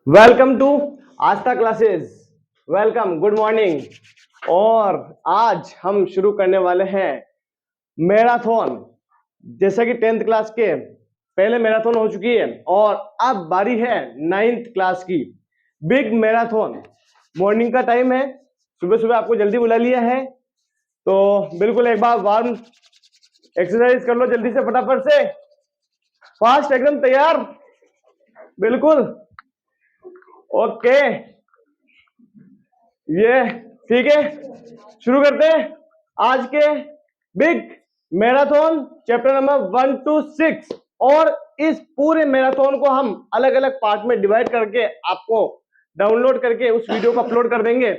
Welcome to Aastha classes. Welcome, good morning. और आज हम शुरू करने वाले हैं मैराथन। जैसा कि 10th क्लास के पहले मैराथन हो चुकी है और अब बारी है 9th क्लास की बिग मैराथन। मॉर्निंग का टाइम है, सुबह सुबह आपको जल्दी बुला लिया है, तो बिल्कुल एक बार वार्म एक्सरसाइज कर लो जल्दी से, फटाफट से, फास्ट, एकदम तैयार, बिल्कुल ओके। ये ठीक है, शुरू करते हैं आज के big marathon chapter number 1 to 6। और इस पूरे मैराथन को हम अलग अलग पार्ट में डिवाइड करके आपको डाउनलोड करके उस वीडियो को अपलोड कर देंगे।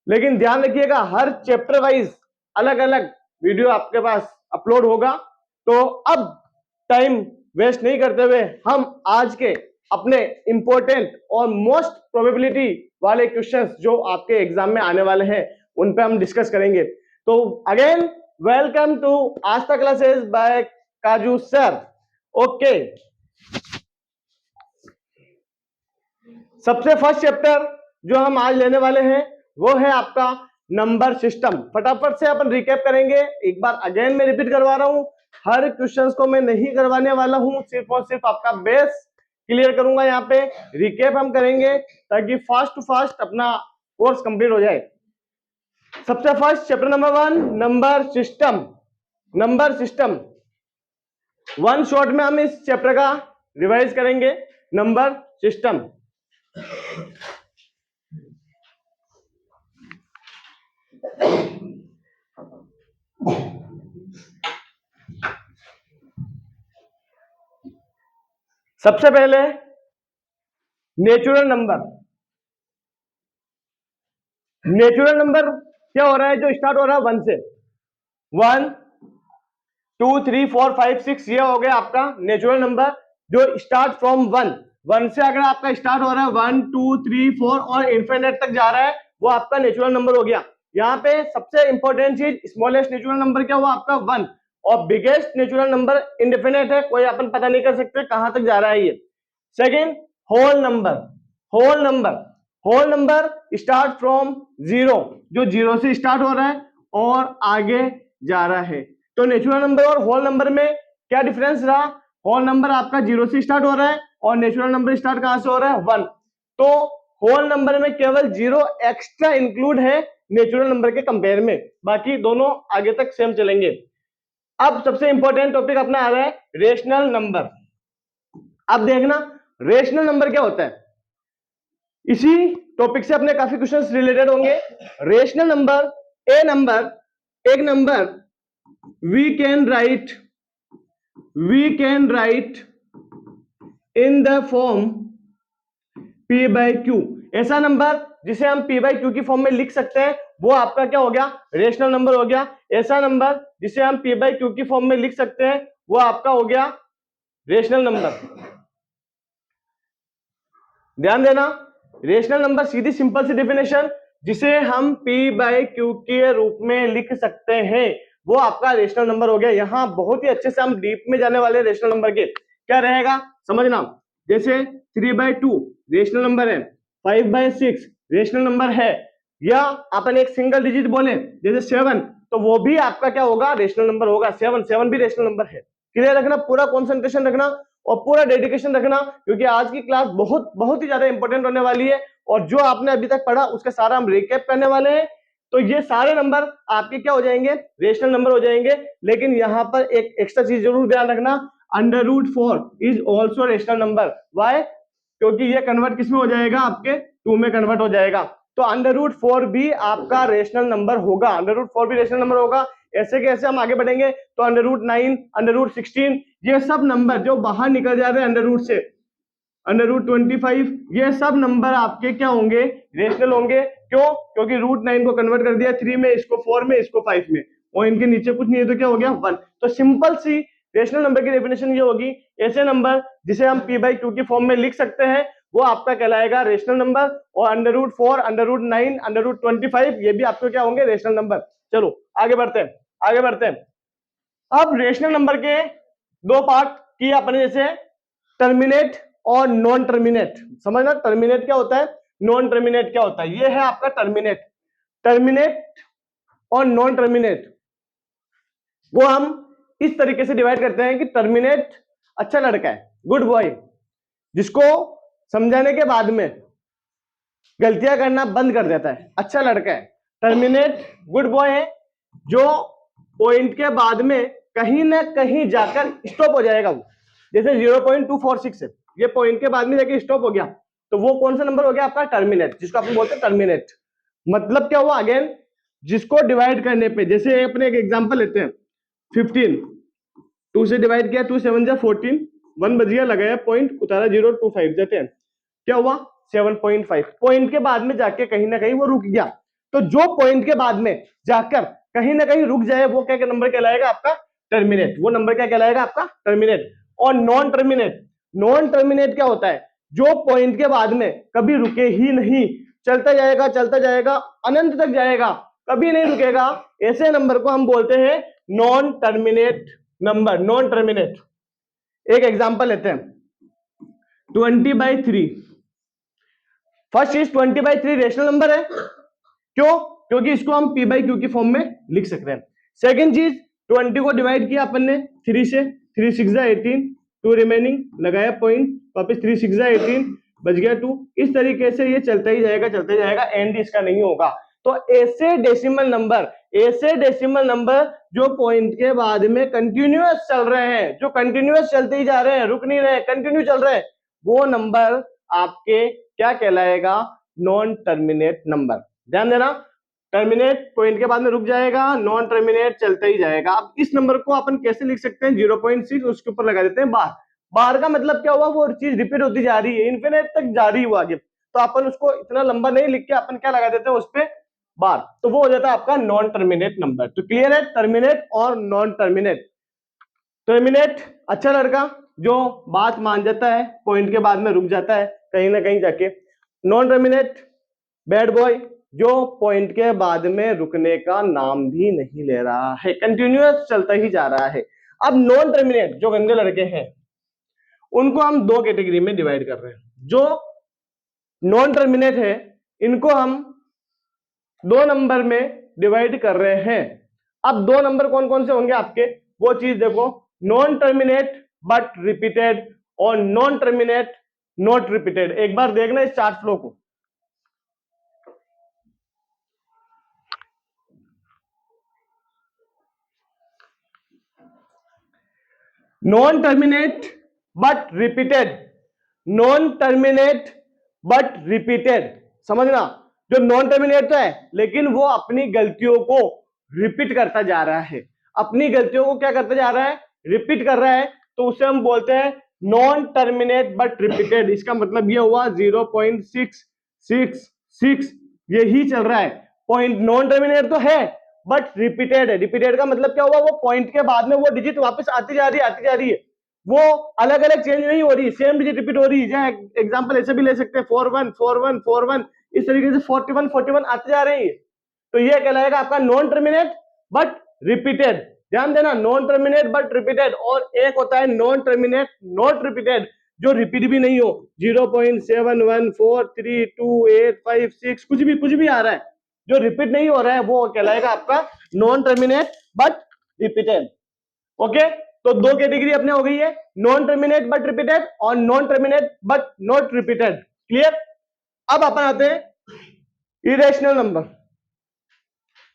लेकिन ध्यान रखिएगा, हर चैप्टर वाइज अलग अलग वीडियो आपके पास अपलोड होगा। तो अब टाइम वेस्ट नहीं करते हुए हम आज के अपने इंपॉर्टेंट और मोस्ट प्रोबेबिलिटी वाले क्वेश्चंस जो आपके एग्जाम में आने वाले हैं उन पे हम डिस्कस करेंगे। तो again welcome to Aastha classes by Kaju sir. Okay, सबसे फर्स्ट चैप्टर जो हम आज लेने वाले हैं वो है आपका नंबर सिस्टम। फटाफट से अपन रिकैप करेंगे। एक बार अगेन मैं रिपीट करवा रहा हूं, हर क्वेश्चंस को मैं नहीं करवाने वाला हूं, सिर्फ और सिर्फ आपका बेस क्लियर करूंगा। यहाँ पे रिकैप हम करेंगे ताकि फास्ट टू फास्ट अपना कोर्स कंप्लीट हो जाए। सबसे first chapter number 1, number system. Number system one shot में हम इस चैप्टर का रिवाइज करेंगे। नंबर सिस्टम, सबसे पहले नेचुरल नंबर। नेचुरल नंबर क्या हो रहा है, जो स्टार्ट हो रहा है 1 से। 1 2 3 4 5 6 ये हो गया आपका नेचुरल नंबर जो स्टार्ट फ्रॉम 1। 1 से अगर आपका स्टार्ट हो रहा है 1 2 3 4 और इन्फिनिट तक जा रहा है, वो आपका नेचुरल नंबर हो गया। यहाँ पे सबसे इंपॉर्टेंट चीज, स्मॉलेस्ट नेचुरल नंबर क्या हुआ आपका 1, और बिगेस्ट नेचुरल नंबर इंडेफिनिट है, कोई अपन पता नहीं कर सकते कहां तक जा रहा है ये। Second, whole number. Whole number, whole number start from 0, जो 0 से स्टार्ट हो रहा है और आगे जा रहा है। तो नेचुरल नंबर और होल नंबर में क्या डिफरेंस रहा, होल नंबर आपका 0 से स्टार्ट हो रहा है और नेचुरल नंबर स्टार्ट कहां से हो रहा है 1। तो होल नंबर में केवल 0 एक्स्ट्रा इंक्लूड है नेचुरल नंबर के कंपेयर में, बाकी दोनों आगे तक सेम चलेंगे। अब सबसे इंपॉर्टेंट टॉपिक अपना आ रहा है रेशनल नंबर। अब देखना रेशनल नंबर क्या होता है, इसी टॉपिक से अपने काफी क्वेश्चंस रिलेटेड होंगे। रेशनल नंबर, ए नंबर, एक number we can write in the form P by Q. ऐसा नंबर जिसे हम P बाई क्यू की फॉर्म में लिख सकते हैं वो आपका क्या हो गया, रेशनल नंबर हो गया। ऐसा नंबर जिसे हम P बाई क्यू की फॉर्म में लिख सकते हैं वो आपका हो गया रेशनल नंबर। ध्यान देना, रेशनल नंबर सीधी सिंपल सी डेफिनेशन, जिसे हम P बाई क्यू के रूप में लिख सकते हैं वो आपका रेशनल नंबर हो गया। यहां बहुत ही अच्छे से हम डीप में जाने वाले रेशनल नंबर के, क्या रहेगा समझना। जैसे 3/2 रेशनल नंबर है, 5/6 रेशनल नंबर है, या अपन एक सिंगल डिजिट बोले जैसे 7, तो वो भी आपका क्या होगा, रेशनल नंबर होगा। 7 भी रेशनल नंबर है। क्लियर रखना, पूरा कॉन्सेंट्रेशन रखना और पूरा डेडिकेशन रखना, क्योंकि आज की क्लास बहुत बहुत ही ज्यादा इंपॉर्टेंट होने वाली है। और जो आपने अभी तक पढ़ा उसका सारा हम रिकैप करने वाले हैं। तो ये सारे नंबर आपके क्या हो जाएंगे, रेशनल नंबर हो जाएंगे। लेकिन यहां पर एक एक्स्ट्रा चीज जरूर ध्यान रखना, √4 is also rational number. Why, क्योंकि ये कन्वर्ट किस में हो जाएगा, आपके 2 में कन्वर्ट हो जाएगा। तो √4 भी आपका रेशनल नंबर होगा, √4 भी रेशनल नंबर होगा। ऐसे कैसे हम आगे बढ़ेंगे, तो √9, √16 ये सब नंबर जो बाहर निकल जा रहे हैं अंडर से, √25 ये सब नंबर आपके क्या होंगे, रेशनल होंगे। क्यों, क्योंकि √9 को कन्वर्ट कर दिया 3 में, इसको 4 में, इसको 5 में, और इनके नीचे कुछ नहीं है तो क्या हो गया 1। तो सिंपल सी रेशनल नंबर की डेफिनेशन ये होगी, ऐसे नंबर जिसे हम P बाई क्यू की फॉर्म में लिख सकते हैं वो आपका कहलाएगा रेशनल नंबर। और √4, √9, √25 ये भी आपको क्या होंगे, रेशनल नंबर। चलो आगे बढ़ते हैं, आगे बढ़ते हैं। अब रेशनल नंबर के दो पार्ट किए अपने, जैसे टर्मिनेट और नॉन टर्मिनेट। समझना टर्मिनेट क्या होता है, नॉन टर्मिनेट क्या होता है। ये है आपका टर्मिनेट। टर्मिनेट और नॉन टर्मिनेट वो हम इस तरीके से डिवाइड करते हैं कि टर्मिनेट अच्छा लड़का है, गुड बॉय, जिसको समझाने के बाद में गलतियां करना बंद कर देता है, अच्छा लड़का है। टर्मिनेट गुड बॉय है जो पॉइंट के बाद में कहीं ना कहीं जाकर स्टॉप हो जाएगा। वो जैसे 0.246 है, ये पॉइंट के बाद में जाके स्टॉप हो गया, तो वो कौन सा नंबर हो गया आपका, टर्मिनेट, जिसको अपन बोलते हैं टर्मिनेट। मतलब क्या हुआ, अगेन जिसको डिवाइड करने पे, जैसे अपने एक एग्जांपल लेते हैं 15, 2 से डिवाइड किया, 2 7 जा 14, 1 बज गया, लगाया पॉइंट, उतारा 0.25 जाते हैं, क्या हुआ 7.5। पॉइंट के बाद में जाके कहीं ना कहीं वो रुक गया। तो जो पॉइंट के बाद में जाकर कहीं ना कहीं रुक जाए वो क्या नंबर कहलाएगा आपका, टर्मिनेट। वो नंबर क्या कहलाएगा आपका, टर्मिनेट। और नॉन टर्मिनेट, नॉन टर्मिनेट क्या होता है, जो पॉइंट के बाद में कभी रुके ही नहीं, चलता जाएगा अनंत तक जाएगा, कभी नहीं रुकेगा, ऐसे नंबर को हम बोलते हैं non terminate number, non terminate. एक एग्जांपल लेते हैं 20/3। फर्स्ट चीज 20/3 रेशनल नंबर है, क्यों, क्योंकि इसको हम p बाई क्यू की फॉर्म में लिख सकते हैं। सेकंड चीज 20 को डिवाइड किया अपन ने 3 से, 3 6 18, 2 रिमेनिंग, लगाया पॉइंट, वापस 3 6 18, बच गया 2। इस तरीके से ये चलता ही जाएगा, एंड इसका नहीं होगा। तो ऐसे डेसिमल नंबर जो पॉइंट के बाद में कंटिन्यूअस चल रहे हैं, जो कंटिन्यूअस चलते ही जा रहे हैं, रुक नहीं रहे, कंटिन्यू चल रहे हैं, वो नंबर आपके क्या कहलाएगा, नॉन टर्मिनेट नंबर। ध्यान देना, टर्मिनेट पॉइंट के बाद में रुक जाएगा, नॉन टर्मिनेट चलता ही जाएगा। अब इस नंबर को अपन कैसे लिख सकते हैं, 0.6, उसके ऊपर लगा देते हैं बार। बार का मतलब क्या हुआ, वो चीज रिपीट होती जा रही है, इन्फिनिट तक जा रही है वो आगे, तो अपन उसको इतना लंबा नहीं लिख के अपन क्या लगा देते हैं उस पर बार, तो वो हो जाता है आपका नॉन टर्मिनेट नंबर। तो क्लियर है, टर्मिनेट और नॉन टर्मिनेट। टर्मिनेट अच्छा लड़का जो बात मान जाता है, पॉइंट के बाद में रुक जाता है कहीं ना कहीं जाके। नॉन टर्मिनेट बैड बॉय जो पॉइंट के बाद में रुकने का नाम भी नहीं ले रहा है, कंटिन्यूअस चलता ही जा रहा है। अब नॉन टर्मिनेट जो गंदे लड़के हैं उनको हम दो कैटेगरी में डिवाइड कर रहे हैं। जो नॉन टर्मिनेट है इनको हम दो नंबर में डिवाइड कर रहे हैं। अब दो नंबर कौन कौन से होंगे आपके, वो चीज देखो, नॉन टर्मिनेट बट रिपीटेड और नॉन टर्मिनेट नॉट रिपीटेड। एक बार देखना इस चार्ट फ्लो को, non terminate but repeated, non terminate but repeated. समझना, जो नॉन टर्मिनेट तो है लेकिन वो अपनी गलतियों को रिपीट करता जा रहा है, अपनी गलतियों को क्या करता जा रहा है, रिपीट कर रहा है, तो उसे हम बोलते हैं नॉन टर्मिनेट बट रिपीटेड। इसका मतलब ये हुआ 0.666 यही चल रहा है। पॉइंट नॉन टर्मिनेट तो है बट रिपीटेड है। रिपीटेड का मतलब क्या हुआ, वो पॉइंट के बाद में वो डिजिट वापस आती जा रही है, वो अलग अलग चेंज नहीं हो रही, सेम डिजिट रिपीट हो रही है। एग्जांपल ऐसे भी ले सकते हैं 41 41 41, इस तरीके से 41 41 आते जा रही है, तो ये कहलाएगा आपका नॉन टर्मिनेट बट रिपीटेड। ध्यान देना, नॉन टर्मिनेट बट रिपीटेड, और एक होता है नॉन टर्मिनेट नॉट रिपीटेड जो रिपीट भी नहीं हो, 0.714328556 कुछ भी आ रहा है, जो रिपीट नहीं हो रहा है वो कहलाएगा आपका non terminate but repeated. Okay, तो दो कैटेगरी अपने हो गई है, नॉन टर्मिनेट बट रिपीटेड और non terminate but not repeated. Clear. अब अपन आते हैं इरेशनल नंबर।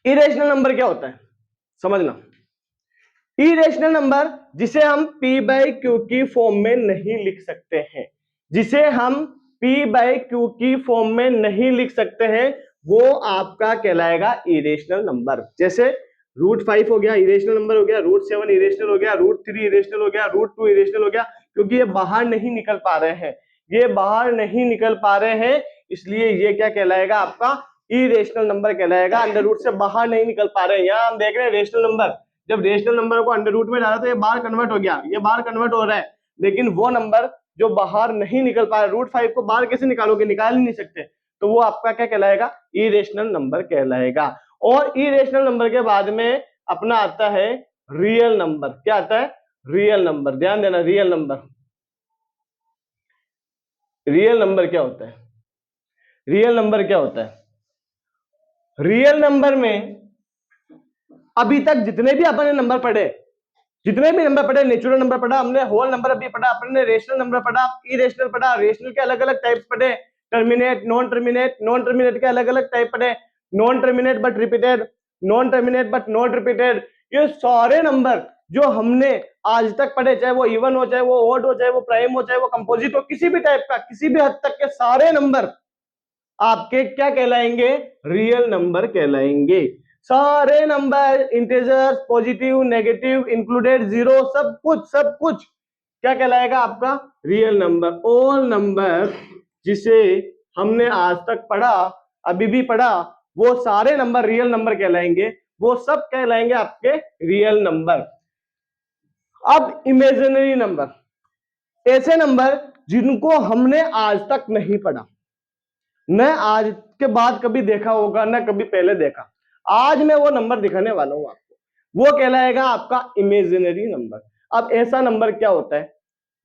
इरेशनल नंबर क्या होता है समझना, इरेशनल नंबर जिसे हम p बाई क्यू की फॉर्म में नहीं लिख सकते हैं, जिसे हम p बाई क्यू की फॉर्म में नहीं लिख सकते हैं, वो आपका कहलाएगा इरेशनल नंबर। जैसे √5 हो गया इरेशनल नंबर हो गया, √7 इरेशनल हो गया, √3 इरेशनल हो गया, √2 इरेशनल हो गया, क्योंकि ये बाहर नहीं निकल पा रहे हैं, ये बाहर नहीं निकल पा रहे हैं, इसलिए ये क्या कहलाएगा आपका इरेशनल नंबर कहलाएगा। अंडर रूट से बाहर नहीं निकल पा रहे हैं। यहां हम देख रहे हैं रेशनल नंबर, जब रेशनल नंबर को अंडर रूट में डाला तो ये बाहर कन्वर्ट हो गया, ये बाहर कन्वर्ट हो रहा है, लेकिन वो नंबर जो बाहर नहीं निकल पा रहा, √5 को बाहर कैसे निकालोगे, निकाल ही नहीं सकते, तो वो आपका क्या कहलाएगा, इरेशनल नंबर कहलाएगा। और इरेशनल नंबर के बाद में अपना आता है रियल नंबर। क्या आता है, रियल नंबर। ध्यान देना, रियल नंबर, रियल नंबर क्या होता है? रियल नंबर क्या होता है? रियल नंबर में अभी तक जितने भी अपन ने नंबर पढ़े, जितने भी नंबर पढ़े, नेचुरल नंबर पढ़ा हमने, होल नंबर अभी पढ़ा अपने, रेशनल नंबर पढ़ा, इरेशनल पढ़ा, रेशनल के अलग अलग टाइप्स पढ़े, terminate, non terminate, non terminate के अलग अलग टाइप पढ़े, non terminate but repeated, non terminate but not repeated, ये सारे नंबर जो हमने आज तक पढ़े, चाहे वो इवन हो, चाहे वो ऑड हो, चाहे वो प्राइम हो, चाहे वो कंपोजिट हो, किसी भी टाइप का, किसी भी हद तक के सारे नंबर आपके क्या कहलाएंगे? रियल नंबर कहलाएंगे। सारे number, integers, positive, negative, included, zero, सब कुछ क्या कहलाएगा आपका? Real number. ऑल नंबर जिसे हमने आज तक पढ़ा, अभी भी पढ़ा, वो सारे नंबर रियल नंबर कहलाएंगे, वो सब कहलाएंगे आपके रियल नंबर। अब इमेजिनरी नंबर, ऐसे नंबर जिनको हमने आज तक नहीं पढ़ा, न आज के बाद कभी देखा होगा, न कभी पहले देखा, आज मैं वो नंबर दिखाने वाला हूं आपको, वो कहलाएगा आपका इमेजिनरी नंबर। अब ऐसा नंबर क्या होता है?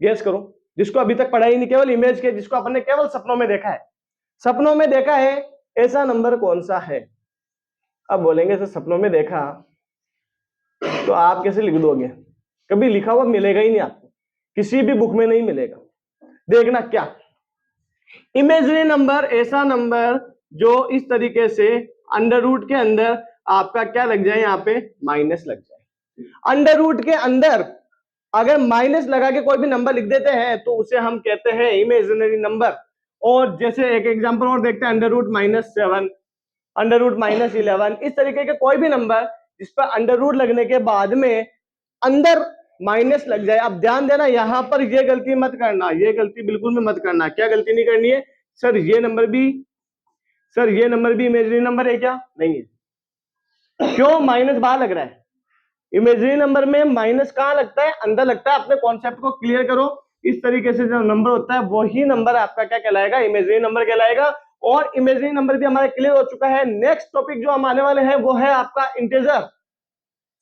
गेस करो, जिसको अभी तक पढ़ा ही नहीं, केवल इमेज के, जिसको अपन ने केवल सपनों में देखा है, सपनों में देखा है, ऐसा नंबर कौन सा है? अब बोलेंगे सर सपनों में देखा, तो आप कैसे लिख दोगे? कभी लिखा हुआ मिलेगा ही नहीं आपको, किसी भी बुक में नहीं मिलेगा। देखना क्या, इमेजिनरी नंबर ऐसा नंबर जो इस तरीके से अंडर रूट के अंदर आपका क्या लग जाए, यहां पे माइनस लग जाए। अंडर रूट के अंदर अगर माइनस लगा के कोई भी नंबर लिख देते हैं तो उसे हम कहते हैं इमेजिनरी नंबर। और जैसे एक एग्जांपल और देखते हैं, अंडर रूट -7, अंडर रूट -11, इस तरीके के कोई भी नंबर जिस पर अंडर रूट लगने के बाद में अंदर माइनस लग जाए। अब ध्यान देना, यहां पर ये गलती मत करना, ये गलती बिल्कुल भी मत करना। क्या गलती नहीं करनी है? सर ये नंबर भी इमेजिनरी नंबर है क्या? नहीं है। क्यों? माइनस बाहर लग रहा है। इमेजिनरी नंबर में माइनस कहां लगता है? अंदर लगता है। अपने कॉन्सेप्ट को क्लियर करो। इस तरीके से जो नंबर होता है वही नंबर आपका क्या कहलाएगा? इमेजिनरी नंबर कहलाएगा। और इमेजिनरी नंबर भी हमारा क्लियर हो चुका है। नेक्स्ट टॉपिक जो हम आने वाले हैं वो है आपका इंटीजर।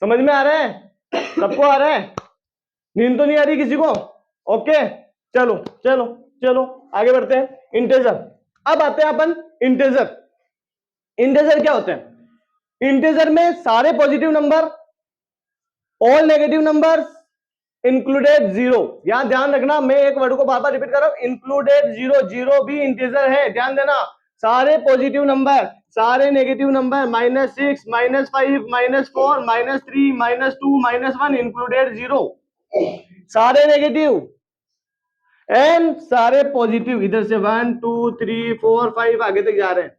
समझ में आ रहा है? सबको आ रहा है? नींद तो नहीं आ रही किसी को? ओके, चलो चलो चलो आगे बढ़ते हैं। इंटीजर, अब आते हैं अपन इंटीजर। इंटीजर क्या होते हैं? इंटीजर में सारे positive number, all negative numbers, included zero. यहां ध्यान रखना, मैं एक वर्ड को बार बार रिपीट कर रहा हूं, इंक्लूडेड जीरो। जीरो भी इंटीजर है, ध्यान देना। सारे पॉजिटिव नंबर, सारे नेगेटिव नंबर, -6, -5, -4, -3, -2, -1, इंक्लूडेड जीरो। सारे नेगेटिव एंड सारे पॉजिटिव, इधर से 1 2 3 4 5 आगे तक जा रहे हैं।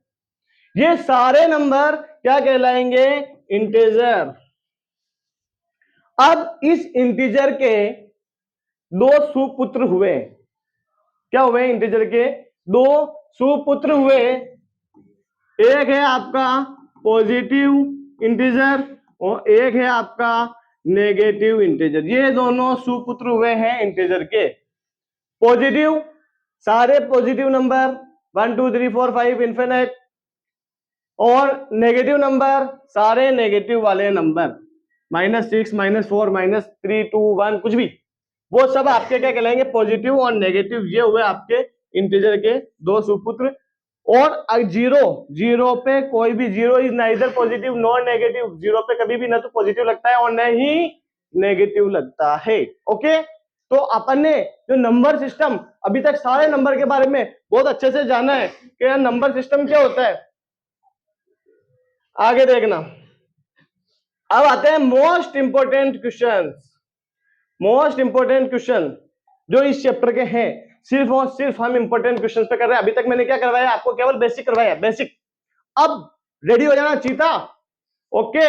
ये सारे नंबर क्या कहलाएंगे? इंटीजर। अब इस इंटीजर के दो सुपुत्र हुए। क्या हुए? इंटीजर के दो सुपुत्र हुए। एक है आपका पॉजिटिव इंटीजर और एक है आपका नेगेटिव इंटीजर। ये दोनों सुपुत्र हुए हैं इंटीजर के। पॉजिटिव, सारे पॉजिटिव नंबर 1 2 3 4 5 इन्फिनिट, और नेगेटिव नंबर सारे नेगेटिव वाले नंबर -6 -4 -3 2 1 कुछ भी, वो सब आपके क्या कहलाएंगे? पॉजिटिव और नेगेटिव। ये हुए आपके इंटीजर के दो सुपुत्र। और जीरो, जीरो पे कोई भी, zero is neither positive nor negative. Zero पे कभी भी ना तो पॉजिटिव लगता है और न ही नेगेटिव लगता है। ओके, तो अपन ने जो नंबर सिस्टम अभी तक सारे नंबर के बारे में बहुत अच्छे से जाना है कि नंबर सिस्टम क्या होता है। आगे देखना, अब आते हैं most important question. Most important question जो इस चैप्टर के हैं, सिर्फ और सिर्फ हम इंपोर्टेंट क्वेश्चन पे कर रहे हैं। अभी तक मैंने क्या करवाया आपको? केवल बेसिक करवाया, बेसिक। अब रेडी हो जाना चीता। Okay,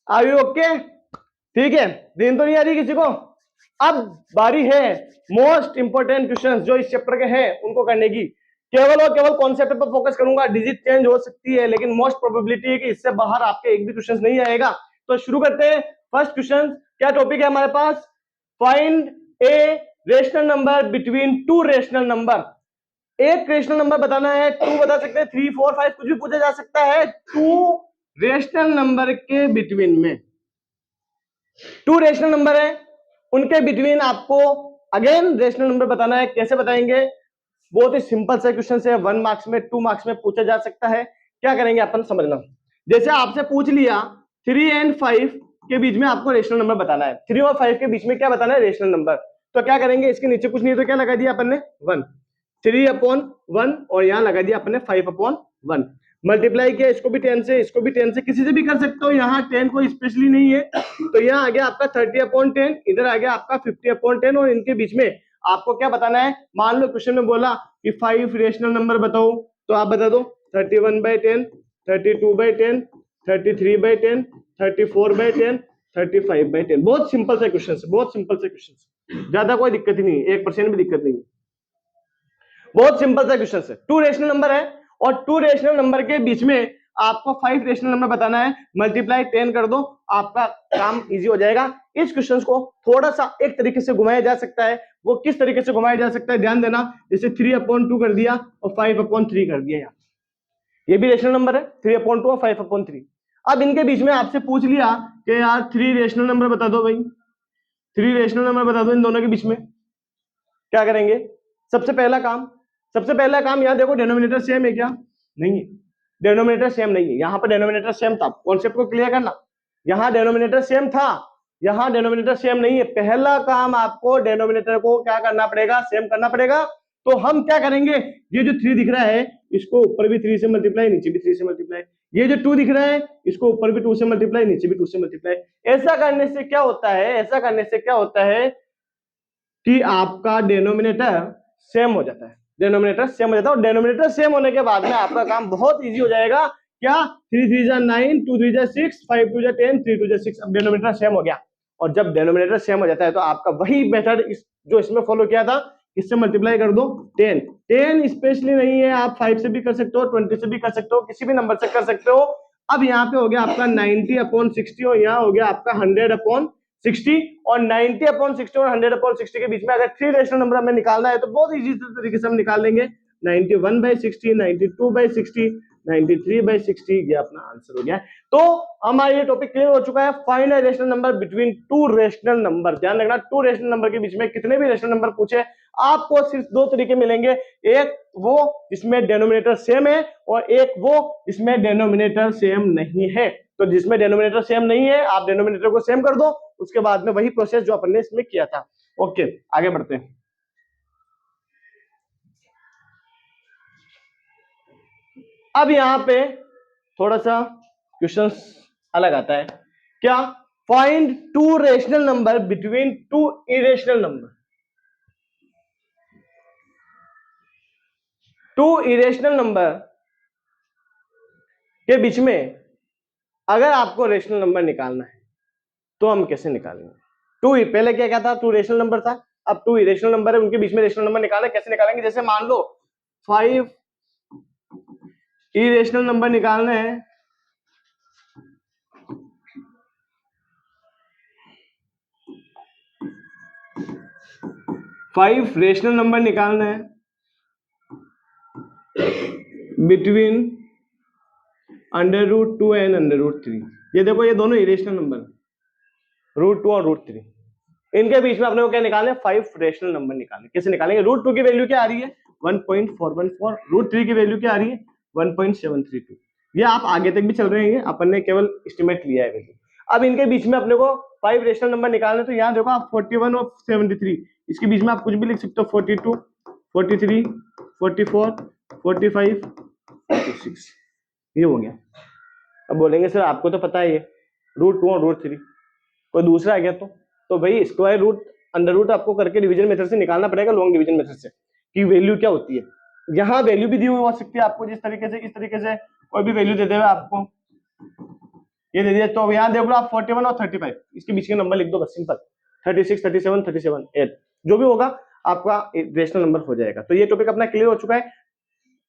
are you okay? ठीक है, दिन तो नहीं आ रही किसी को? अब बारी है मोस्ट इंपोर्टेंट क्वेश्चन जो इस चैप्टर के हैं उनको करने की। केवल और केवल कॉन्सेप्ट पर फोकस करूंगा। डिजिट चेंज हो सकती है लेकिन मोस्ट प्रोबेबिलिटी है कि इससे बाहर आपके एक भी क्वेश्चन नहीं आएगा। तो शुरू करते हैं। फर्स्ट क्वेश्चन, क्या टॉपिक है हमारे पास? Find a rational number between two rational number. एक रेशनल नंबर बताना है, टू बता सकते हैं, 3 4 5 कुछ भी पूछा जा सकता है। टू रेशनल नंबर के बिटवीन में, टू रेशनल नंबर है, उनके बिटवीन आपको अगेन रेशनल नंबर बताना है। कैसे बताएंगे? बहुत ही सिंपल सा क्वेश्चन है, 1 मार्क्स में 2 मार्क्स में पूछा जा सकता है। क्या करेंगे अपन समझना, जैसे आपसे पूछ लिया 3 एंड 5 के बीच में आपको रेशनल नंबर बताना है, 3 और 5 के बीच में क्या बताना है, रेशनल नंबर। तो क्या करेंगे, इसके नीचे कुछ नहीं तो क्या लगा दिया अपन ने 1, 3/1 और यहाँ लगा दिया अपन ने 5/1, मल्टीप्लाई किया इसको भी 10 से, इसको भी 10 से, किसी से भी कर सकते हो, यहाँ 10 को स्पेशली नहीं है। तो यहाँ आ गया आपका 30/10, इधर आ गया आपका 50/10 और इनके बीच में आपको क्या बताना है। मान लो क्वेश्चन में बोला कि 5 रेशनल नंबर बताओ, तो आप बता दो 31/10, 32/10, 33/10, 34/10, 35/10। बहुत सिंपल से क्वेश्चन है, बहुत सिंपल से क्वेश्चन है, ज्यादा कोई दिक्कत ही नहीं है, 1% भी दिक्कत नहीं है, बहुत सिंपल सा क्वेश्चन है। 2 रेशनल नंबर है और 2 रेशनल नंबर के बीच में आपको 5 रेशनल नंबर बताना है, मल्टीप्लाई 10 कर दो, आपका काम इजी हो जाएगा। इस क्वेश्चन को थोड़ा सा एक तरीके से घुमाया जा सकता है, वो किस तरीके से घुमाया जा सकता है ध्यान देना, जैसे 3/2 कर दिया और 5/3 कर दिया, यहाँ ये भी रेशनल नंबर है 3/2 और 5/3। अब इनके बीच में आपसे पूछ लिया कि यार 3 रेशनल नंबर बता दो भाई, 3 रेशनल नंबर बता दो इन दोनों के बीच में, क्या करेंगे। सबसे पहला काम यहाँ देखो, डिनोमिनेटर सेम है क्या, नहीं है, डिनोमिनेटर सेम नहीं है, यहाँ पर डिनोमिनेटर सेम था, कॉन्सेप्ट को क्लियर करना, यहाँ डिनोमिनेटर सेम था, यहाँ डिनोमिनेटर सेम नहीं है। पहला काम आपको डिनोमिनेटर को क्या करना पड़ेगा, सेम करना पड़ेगा। तो हम क्या करेंगे, ये जो 3 दिख रहा है इसको ऊपर भी 3 से मल्टीप्लाई, नीचे भी 3 से मल्टीप्लाई, ये जो 2 दिख रहा है इसको ऊपर भी 2 से मल्टीप्लाई, नीचे भी 2 से मल्टीप्लाई। ऐसा करने से क्या होता है, ऐसा करने से क्या होता है कि आपका डिनोमिनेटर सेम हो जाता है, डिनोमिनेटर सेम हो जाता है, और डिनोमिनेटर सेम होने के बाद में आपका काम बहुत इजी हो जाएगा। क्या, 3 3 जा 9, 2 3 जा 6, 5 2 जा 10, 3 2 जा 6, अब डिनोमिनेटर सेम हो गया। और जब डिनोमिनेटर सेम हो जाता है तो आपका वही मेथड जो इसमें फॉलो किया था, इससे मल्टीप्लाई कर दो 10, 10 स्पेशली नहीं है, आप 5 से भी कर सकते हो, 20 से भी कर सकते हो, किसी भी नंबर से कर सकते हो। अब यहाँ पे हो गया आपका 90/60 और यहाँ हो गया आपका 100/60, और 90/60 और 100/60 के बीच में अगर 3 रेशनल नंबर हमें निकालना है तो बहुत इजी तरीके से हम निकाल लेंगे, 91/60, 92/60, 93/60, ये अपना आंसर हो गया। तो हमारा ये टॉपिक क्लियर हो चुका है, find a rational number between 2 rational number. ध्यान रखना, 2 रेशनल नंबर के बीच में कितने भी रेशनल नंबर पूछे आपको सिर्फ 2 तरीके मिलेंगे, एक वो जिसमें डिनोमिनेटर सेम है और एक वो जिसमें डिनोमिनेटर सेम नहीं है। तो जिसमें डिनोमिनेटर सेम नहीं है आप डिनोमिनेटर को सेम कर दो, उसके बाद में वही प्रोसेस जो अपन ने इसमें किया था। ओके, आगे बढ़ते हैं। अब यहां पे थोड़ा सा क्वेश्चन अलग आता है, क्या, find 2 rational number between 2 irrational number. 2 irrational number के बीच में अगर आपको रेशनल नंबर निकालना है तो हम कैसे निकालेंगे। 2 पहले क्या क्या था, 2 रेशनल नंबर था, अब 2 इरेशनल नंबर है, उनके बीच में रेशनल नंबर निकालना है, कैसे निकालेंगे। जैसे मान लो 5 इरेशनल नंबर निकालना है, 5 रेशनल नंबर निकालना है बिटवीन √2 एंड √3। ये देखो ये दोनों इरेशनल नंबर, √2 और √3, इनके बीच में अपने को क्या निकालना है, 5 रेशनल नंबर निकालने। कैसे निकालेंगे, √2 की वैल्यू क्या आ रही है 1.414, √3 की वैल्यू क्या आ रही है 1.732। ये आप आगे तक भी चल रहे हैं, अपन ने केवल एस्टिमेट लिया है वैल्यू। अब इनके बीच में अपने को 5 रेशनल नंबर निकालने, तो यहाँ देखो आप 41 और 73, इसके बीच में आप कुछ भी लिख सकते हो, 42, 43, 44, 45, 46, ये हो गया। अब बोलेंगे सर आपको तो पता है ये √2 और √3, कोई दूसरा आ गया तो भाई स्क्वायर रूट अंडर रूट आपको करके डिवीजन मेथड से निकालना पड़ेगा, लॉन्ग डिवीजन मेथड से, कि वैल्यू क्या होती है। यहाँ वैल्यू भी दी हुई हो सकती है आपको, जिस तरीके से इस तरीके से कोई भी वैल्यू दे देगा आपको, ये दे दिया, तो यहाँ देख लो आप 41 और 35, इसके बीच के नंबर लिख दो बस, सिंपल 36, 37, 37, 8, जो भी होगा आपका रेशनल नंबर हो जाएगा। तो ये टॉपिक अपना क्लियर हो चुका है,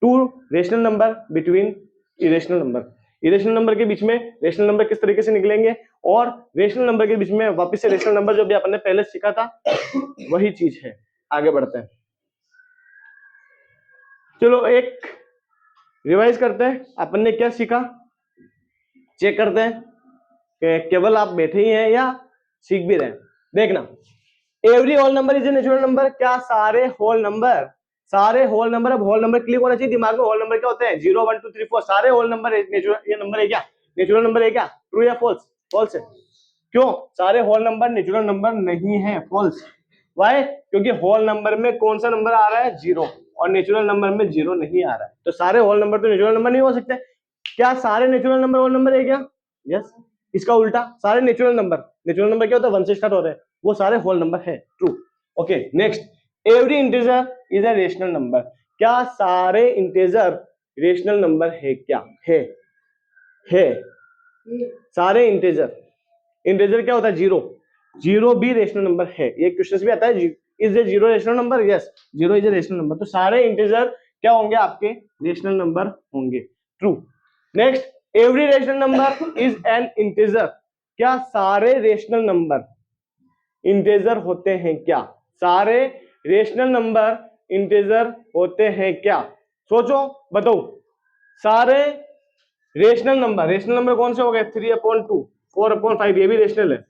2 rational number between irrational number. Irrational number के बीच में रेशनल नंबर किस तरीके से निकलेंगे, और रेशनल नंबर के बीच में वापस से रेशनल नंबर जो भी अपन ने पहले सीखा था वही चीज है। आगे बढ़ते हैं, चलो एक रिवाइज करते हैं अपन ने क्या सीखा, चेक करते हैं कि केवल आप बैठे ही हैं या सीख भी रहे हैं। देखना, every whole number is a natural number, क्या सारे होल नंबर सारे होल नंबर, अब होल नंबर क्लिक होना चाहिए दिमाग में। होल नंबर क्या होते हैं? 0 1 2 3 4, सारे होल नंबर नेचुरल, ये नंबर है क्या? नेचुरल नंबर है क्या? ट्रू या फॉल्स? फॉल्स है। क्यों? सारे होल नंबर नेचुरल नंबर नहीं है, फॉल्स। वाई? क्योंकि होल नंबर में कौन सा नंबर आ रहा है? 0, और नेचुरल नंबर में 0 नहीं आ रहा है, तो सारे होल नंबर तो नेचुरल नंबर नहीं हो सकते। क्या सारे नेचुरल नंबर होल नंबर है क्या? यस। इसका उल्टा, सारे नेचुरल नंबर, नेचुरल नंबर क्या होता है? 1 से स्टार्ट हो रहे हैं, वो सारे होल नंबर है, true. Okay, next, every integer is a rational number. क्या सारे इंटीजर रेशनल नंबर है क्या? है। सारे इंटीजर, इंटीजर क्या होता है? 0, 0 भी रेशनल नंबर है। ये क्वेश्चन भी आता है, is a 0 rational number? Yes, 0 is a rational number. तो सारे इंटीजर क्या होंगे आपके? रेशनल नंबर होंगे, true. Next, every rational number is an integer. क्या सारे रेशनल नंबर इंटीजर होते हैं क्या? सारे रेशनल नंबर इंटीजर होते हैं क्या? सोचो, बताओ। सारे रेशनल नंबर कौन से हो गए? 3/2, 4/5, ये भी रेशनल है।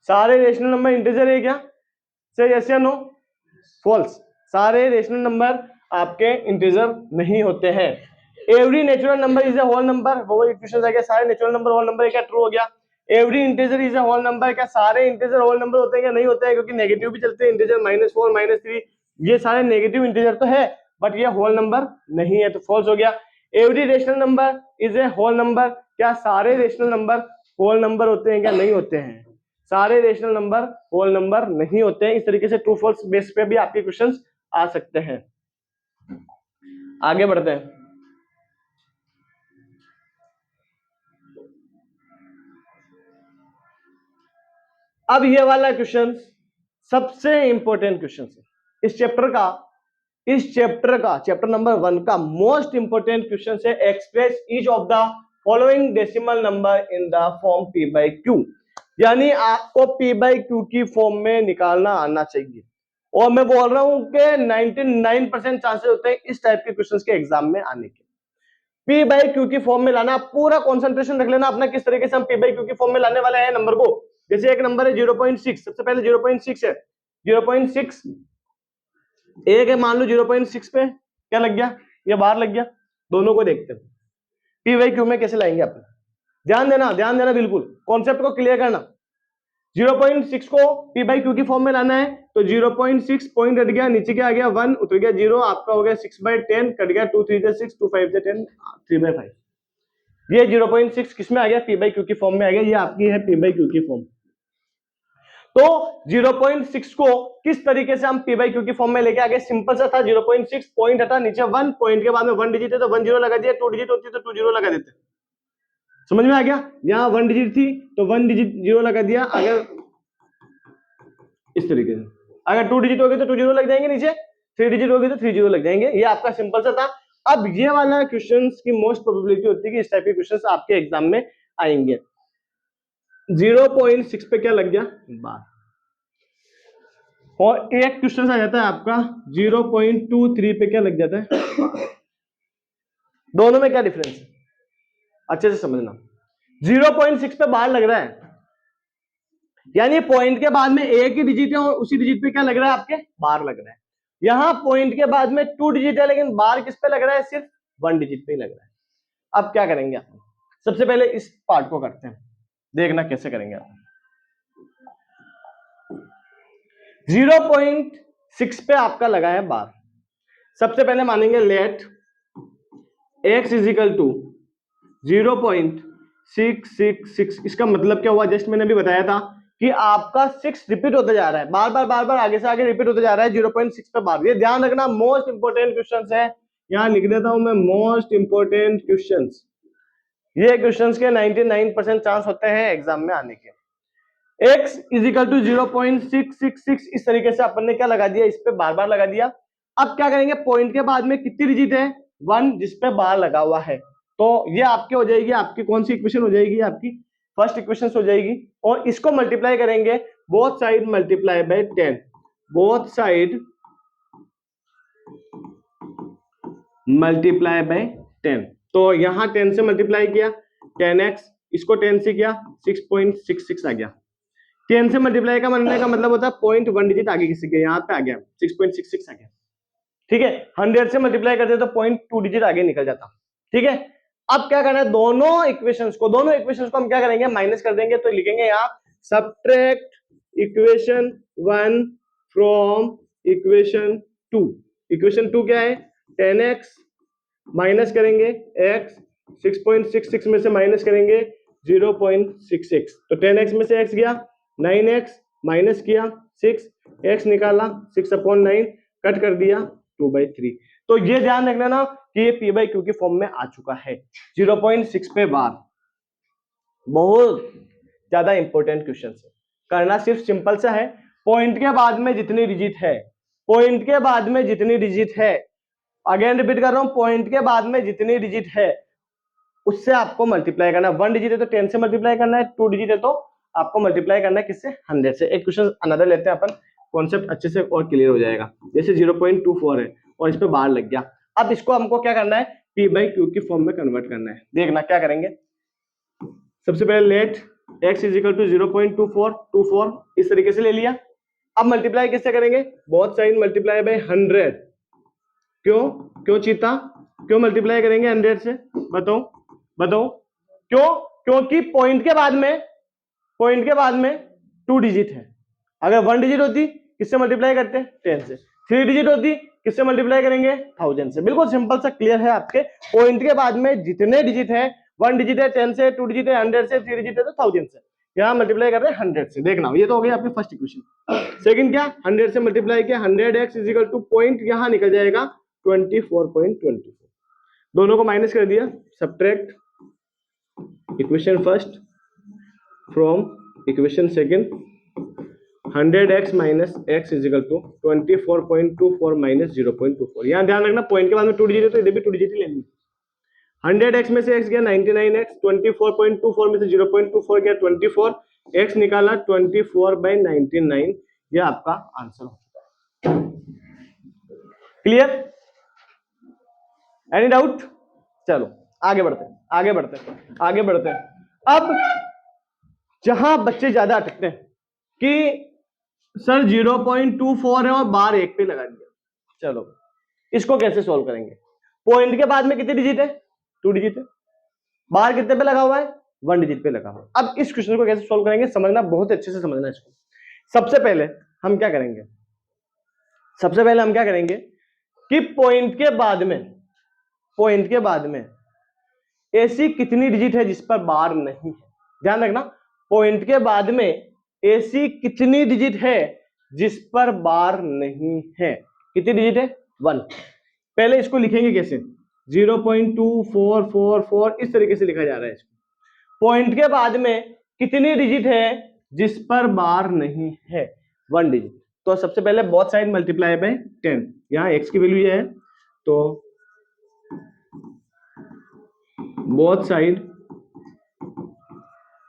सारे रेशनल नंबर इंटीजर है क्या? से यस या नो? फॉल्स। सारे रेशनल नंबर आपके इंटीजर नहीं होते हैं। Every natural number is a whole number, वो इक्वेशन आ गया। सारे नेचुरल नंबर होल नंबर है क्या? ट्रू हो गया। Every integer is a whole number, क्या सारे इंटीजर होल नंबर होते हैं क्या? नहीं होते हैं, क्योंकि नेगेटिव भी चलते हैं। इंटीजर -4 -3 ये सारे नेगेटिव इंटीजर तो है, बट ये होल नंबर नहीं है, तो फॉल्स हो गया। Every rational number is a whole number, क्या सारे रेशनल नंबर होल नंबर होते हैं क्या? नहीं होते हैं, सारे रेशनल नंबर होल नंबर नहीं होते हैं। इस तरीके से ट्रू फॉल्स बेस पे भी आपके क्वेश्चंस आ सकते हैं। आगे बढ़ते हैं। अब ये वाला क्वेश्चन सबसे इंपॉर्टेंट क्वेश्चन है इस चैप्टर का। चैप्टर नंबर 1 का मोस्ट इंपॉर्टेंट क्वेश्चन है, express each of the following decimal number in the form p by Q. यानी आपको p बाई क्यू की फॉर्म में निकालना आना चाहिए। और मैं बोल रहा हूं कि 99% चांसेस होते हैं इस टाइप के क्वेश्चंस के एग्जाम में आने के। p बाई क्यू की फॉर्म में लाना, पूरा कॉन्सेंट्रेशन रख लेना अपना, किस तरीके से हम p बाई क्यू की फॉर्म में लाने वाले हैं नंबर को। जैसे एक नंबर है 0.6, सबसे पहले 0.6 है, 0.6 एक है, मान लो 0.6 पे क्या लग गया? ये बाहर लग गया। दोनों को देखते हैं p बाई क्यू में कैसे लाएंगे अपन। ध्यान देना बिल्कुल, कॉन्सेप्ट को क्लियर करना। 0.6 को p बाई क्यू की फॉर्म में लाना है, तो 0.6 पॉइंट कट गया, नीचे क्या आ गया? 1 उतर गया 0, आपका हो गया 6/10, कट गया 2 3 से 6, 2 5 से 10, 3/5। ये 0.6 किस में आ गया? p बाई क्यू की फॉर्म में आ गया। ये आपकी है p बाई क्यू की फॉर्म। तो 0.6 को किस तरीके से हम p बाई क्यू की फॉर्म में लेके आ गए? सिंपल सा था, 0.6 पॉइंट हटा, नीचे 1, पॉइंट के बाद में 1 डिजिट है तो 1 0 लगा दिया, 2 डिजिट होती है तो 2 0 लगा देते। समझ में आ गया? यहां 1 डिजिट थी तो 1 डिजिट 0 लगा दिया। अगर इस तरीके से, अगर 2 डिजिट हो गए तो 2 0 लग जाएंगे, नीचे 3 डिजिट हो गए तो 3 0 लग जाएंगे। ये आपका सिंपल सा था। अब ये वाला क्वेश्चंस की मोस्ट प्रोबेबिलिटी होती है कि इस टाइप के क्वेश्चंस आपके एग्जाम में आएंगे। 0.6 पे क्या लग गया? बार। और एक क्वेश्चन आ जाता है आपका 0.23 पे क्या लग जाता है? दोनों में क्या डिफरेंस है अच्छे से समझना। 0.6 पे बार लग रहा है, यानी पॉइंट के बाद में एक ही डिजिट है और उसी डिजिट पे क्या लग रहा है? आपके बार लग रहा है। यहां पॉइंट के बाद में 2 डिजिट है, लेकिन बार किस पे लग रहा है? सिर्फ 1 डिजिट पे ही लग रहा है। अब क्या करेंगे आप? सबसे पहले इस पार्ट को करते हैं, देखना कैसे करेंगे आप। 0.6 पे आपका लगा है बार। सबसे पहले मानेंगे let x is equal to 0.666। इसका मतलब क्या हुआ? जस्ट मैंने अभी बताया था कि आपका 6 रिपीट होता जा रहा है, बार बार आगे से आगे रिपीट होता जा रहा है 0.6 पे बार। ये ध्यान रखना, मोस्ट इंपोर्टेंट क्वेश्चंस है। यहां लिख देता हूं मैं, मोस्ट इंपोर्टेंट क्वेश्चंस। ये क्वेश्चंस के 99% चांस होते हैं एग्जाम में आने के। x इज इक्वल टू 0.666, इस तरीके से अपन ने क्या लगा दिया? इस पे बार लगा दिया। अब क्या करेंगे? पॉइंट के बाद में कितनी डिजिट है? 1, जिस पे बार लगा हुआ है। तो ये आपके हो जाएगी, आपकी कौन सी इक्वेशन हो जाएगी? आपकी फर्स्ट इक्वेशन हो जाएगी। और इसको मल्टीप्लाई करेंगे, both side multiply by 10, both side multiply by 10। तो यहां 10 से मल्टीप्लाई किया 10x, इसको 10 से किया 6.66 आ गया। 10 से मल्टीप्लाई का बनने का मतलब होता है 0.1 डिजिट आगे किसी के, यहां पे आ गया 6.66 आ गया। ठीक है, 100 से मल्टीप्लाई करते तो 0.2 डिजिट आगे निकल जाता। ठीक है, अब क्या करना है, दोनों इक्वेशंस को हम क्या करेंगे, माइनस कर देंगे। तो लिखेंगे यहाँ subtract equation 1 from equation 2। Equation 2 क्या है, 10x माइनस करेंगे x, 6.66 में से माइनस करेंगे 0.66, तो 10x में से x गया, 9x माइनस किया 6, x निकाला 6/9, कट कर दिया 2/3। तो ये ध्यान रखना ना कि ये p बाई क्यू की फॉर्म में आ चुका है 0.6 पे बार। बहुत ज्यादा इंपॉर्टेंट क्वेश्चन है, करना सिर्फ सिंपल सा है, पॉइंट के बाद में जितनी डिजिट है, पॉइंट के बाद में जितनी डिजिट है, अगेन रिपीट कर रहा हूं, पॉइंट के बाद में जितनी डिजिट है उससे आपको मल्टीप्लाई करना है। 1 डिजिट है तो 10 से मल्टीप्लाई करना है, 2 डिजिट है तो आपको मल्टीप्लाई करना है किससे, 100 से। एक क्वेश्चन अनदर लेते हैं अपन, कॉन्सेप्ट अच्छे से और क्लियर हो जाएगा। जैसे 0.24 है और इस पे बार लग गया, अब इसको हमको क्या करना है, p बाई क्यू की फॉर्म में कन्वर्ट करना है। देखना क्या करेंगे, सबसे पहले let x is equal to 0.24 इस तरीके से ले लिया। अब मल्टीप्लाई किससे करेंगे, बोथ साइड मल्टीप्लाई बाय 100। क्यों चीता, क्यों मल्टीप्लाई करेंगे 100 से, बताओ क्यों, क्योंकि पॉइंट के बाद में 2 डिजिट है। अगर 1 डिजिट होती किससे मल्टीप्लाई करते, 10 से। 3 डिजिट होती किससे मल्टीप्लाई करेंगे, 1000 से। बिल्कुल सिंपल सा क्लियर है आपके, पॉइंट के बाद में जितने डिजिट है, 1 डिजिट है 10 से, 2 डिजिट है 100 से, 3 डिजिट है तो 1000 से। यहाँ मल्टीप्लाई कर रहे हैं 100 से। देखना ये तो हो गई आपकी फर्स्ट इक्वेशन। सेकंड क्या, 100 से मल्टीप्लाई किया, 100x is equal two point यहां निकल जाएगा 24.24, दोनों को माइनस कर दिया। Subtract equation first from equation second, 100x minus x is equal to 24.24 minus 0.24। यहाँ ध्यान रखना पॉइंट के बाद में 2 डिजिट है तो इधर भी 2 डिजिट ही लेनी। 100x में से x गया 99x, 24.24 में से 0.24 गया 24, x निकाला 24/99, ये आपका आंसर हो चुका है। Clear, any doubt? चलो आगे बढ़ते हैं। अब जहां बच्चे ज्यादा अटकते हैं कि सर 0.24 है और बार 1 पे लगा दिया, चलो इसको कैसे सॉल्व करेंगे। पॉइंट के बाद में कितनी डिजिट है, 2 डिजिट है, बार कितने पे लगा हुआ है, 1 डिजिट पे लगा हुआ है। अब इस क्वेश्चन को कैसे सॉल्व करेंगे, समझना, बहुत अच्छे से समझना इसको। सबसे पहले हम क्या करेंगे कि पॉइंट के बाद में ऐसी कितनी डिजिट है जिस पर बार नहीं है। ध्यान रखना, पॉइंट के बाद में ऐसी कितनी डिजिट है जिस पर बार नहीं है। कितनी डिजिट है, 1। पहले इसको लिखेंगे कैसे, 0.2444 इस तरीके से लिखा जा रहा है इसको। पॉइंट के बाद में कितनी डिजिट है जिस पर बार नहीं है, 1 डिजिट। तो सबसे पहले बोथ साइड मल्टीप्लाई बाय 10, यहां x की वैल्यू ये है तो बोथ साइड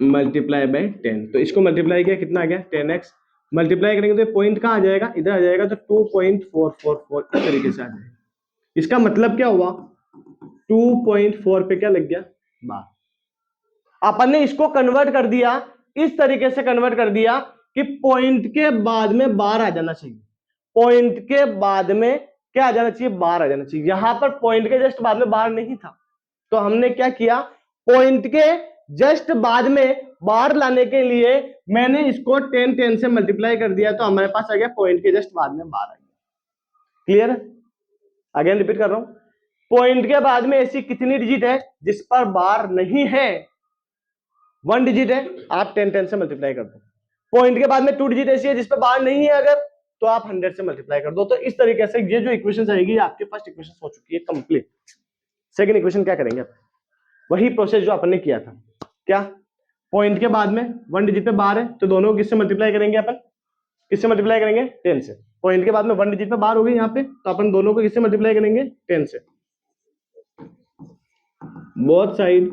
मल्टीप्लाई बाय 10, तो इसको मल्टीप्लाई किया कितना आ गया 10x, मल्टीप्लाई करेंगे तो पॉइंट कहां आ जाएगा, इधर आ जाएगा, तो 2.444 इस तरीके से आ जाएगा। इसका मतलब क्या हुआ, 2.4 पे क्या लग गया, बार। अपन ने इसको कन्वर्ट कर दिया, इस तरीके से कन्वर्ट कर दिया कि पॉइंट के बाद में बार आ जाना चाहिए, पॉइंट के बाद में क्या आ जाना चाहिए, बार आ जाना चाहिए। यहां पर पॉइंट के जस्ट बाद में बार नहीं था, तो हमने क्या किया, पॉइंट के जस्ट बाद में बार लाने के लिए मैंने इसको 10 से मल्टीप्लाई कर दिया, तो हमारे पास आ गया पॉइंट के जस्ट बाद में बार आ गया। क्लियर है, अगेन रिपीट कर रहा हूं, पॉइंट के बाद में ऐसी कितनी डिजिट है जिस पर बार नहीं है, 1 डिजिट है, आप 10 से मल्टीप्लाई कर दो। पॉइंट के बाद में 2 डिजिट ऐसी है जिस पर बार नहीं है अगर, तो आप 100 से मल्टीप्लाई कर दो। तो इस तरीके से ये जो इक्वेशन आएगी आपके फर्स्ट इक्वेशन हो चुकी है कंप्लीट। सेकंड इक्वेशन क्या करेंगे, वही प्रोसेस जो अपन ने किया था। क्या, पॉइंट के बाद में 1 डिजिट पे बार है तो दोनों को किससे मल्टीप्लाई करेंगे, अपन किससे मल्टीप्लाई करेंगे, 10 से। पॉइंट के बाद में 1 डिजिट पे बार हो गई यहाँ पे, तो अपन दोनों को किससे मल्टीप्लाई करेंगे, 10 से। बोथ साइड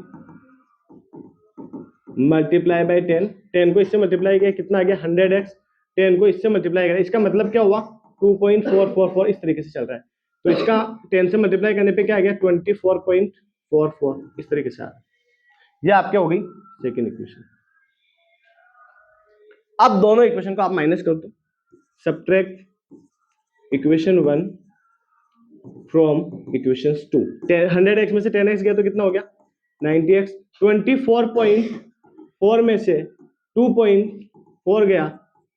मल्टीप्लाई बाय 10 को इससे मल्टीप्लाई किया कितना आ गया 100x, 10 को इससे मल्टीप्लाई करें, इसका मतलब क्या हुआ 2.444 इस तरीके से चल रहा है, तो इसका 10 से मल्टीप्लाई करने पे क्या आ गया 24.44 इस तरीके से आ रहा है। ये आपके हो गई सेकेंड इक्वेशन। अब दोनों इक्वेशन को आप माइनस कर दो, subtract equation 1 from equations 2। 100x में से 10x गया तो कितना हो गया 90x। 24.4 में से 2.4 गया,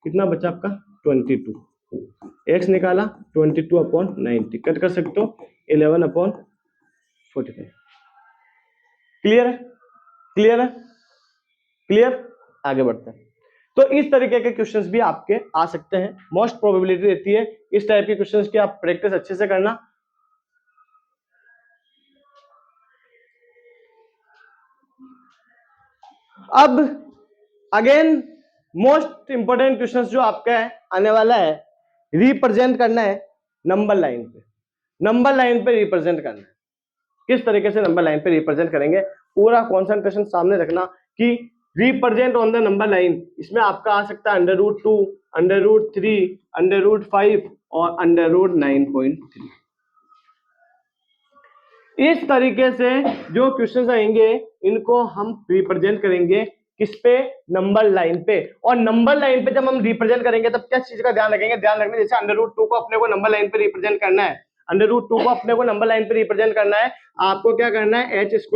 कितना बचा आपका 22। x निकाला 22/90, कट कर सकते हो 11/45। क्लियर है, क्लियर है, क्लियर। आगे बढ़ते हैं। तो इस तरीके के क्वेश्चंस भी आपके आ सकते हैं, मोस्ट प्रोबेबिलिटी रहती है इस टाइप के क्वेश्चंस की, आप प्रैक्टिस अच्छे से करना। अब अगेन मोस्ट इंपोर्टेंट क्वेश्चंस जो आपका है आने वाला है, रिप्रेजेंट करना है नंबर लाइन पे। नंबर लाइन पे रिप्रेजेंट करना है, किस तरीके से नंबर लाइन पे रिप्रेजेंट करेंगे, पूरा कॉन्सेंट्रेशन सामने रखना कि represent on the number line. इसमें आपका आ सकता है √2, √3, √5 और √9.3। इस तरीके से जो क्वेश्चंस आएंगे इनको हम रिप्रेजेंट करेंगे किस पे, नंबर लाइन पे। और नंबर लाइन पे जब हम रिप्रेजेंट करेंगे तब क्या चीज का ध्यान रखेंगे, ध्यान रखना जैसे √2 को अपने को नंबर लाइन पे रिप्रेजेंट करना है, √2 को अपने को नंबर लाइन पे रिप्रेजेंट करना है, आपको क्या करना है h² =